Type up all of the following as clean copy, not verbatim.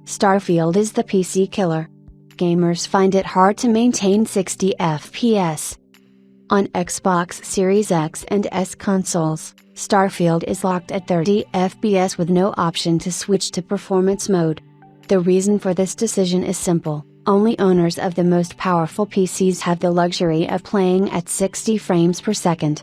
Starfield is the PC killer. Gamers find it hard to maintain 60 FPS. On Xbox Series X and S consoles, Starfield is locked at 30 FPS with no option to switch to performance mode. The reason for this decision is simple: only owners of the most powerful PCs have the luxury of playing at 60 frames per second.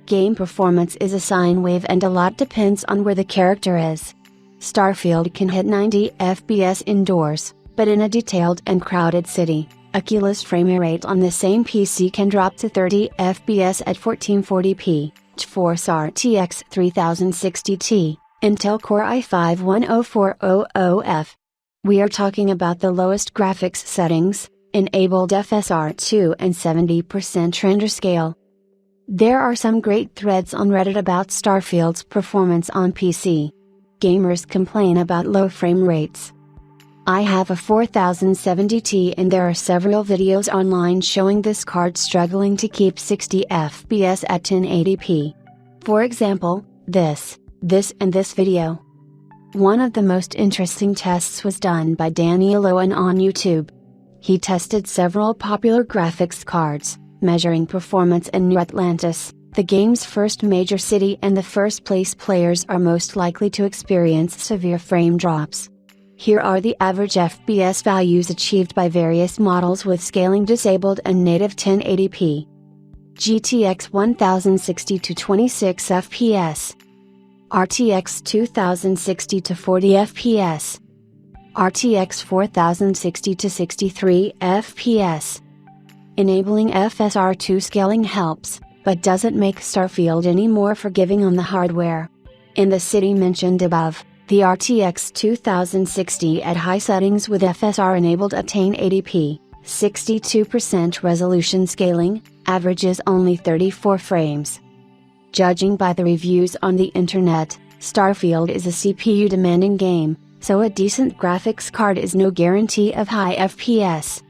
Game performance is a sine wave and a lot depends on where the character is. Starfield can hit 90 FPS indoors, but in a detailed and crowded city, a keyless frame rate on the same PC can drop to 30 FPS at 1440p, GeForce RTX 3060 Ti, Intel Core i5-10400F. We are talking about the lowest graphics settings, enabled FSR2 and 70% render scale. There are some great threads on Reddit about Starfield's performance on PC. Gamers complain about low frame rates. I have a 4070 Ti and there are several videos online showing this card struggling to keep 60 FPS at 1080p. For example, this and this video. One of the most interesting tests was done by Daniel Owen on YouTube. He tested several popular graphics cards, measuring performance in New Atlantis, the game's first major city, and the first place players are most likely to experience severe frame drops. Here are the average FPS values achieved by various models with scaling disabled and native 1080p. GTX 1060 to 26 FPS. RTX 2060 to 40 FPS. RTX 4060 to 63 FPS. Enabling FSR2 scaling helps, but doesn't make Starfield any more forgiving on the hardware. In the city mentioned above, the RTX 2060 at high settings with FSR enabled at 1080p, 62% resolution scaling, averages only 34 frames. Judging by the reviews on the internet, Starfield is a CPU demanding game, so a decent graphics card is no guarantee of high FPS.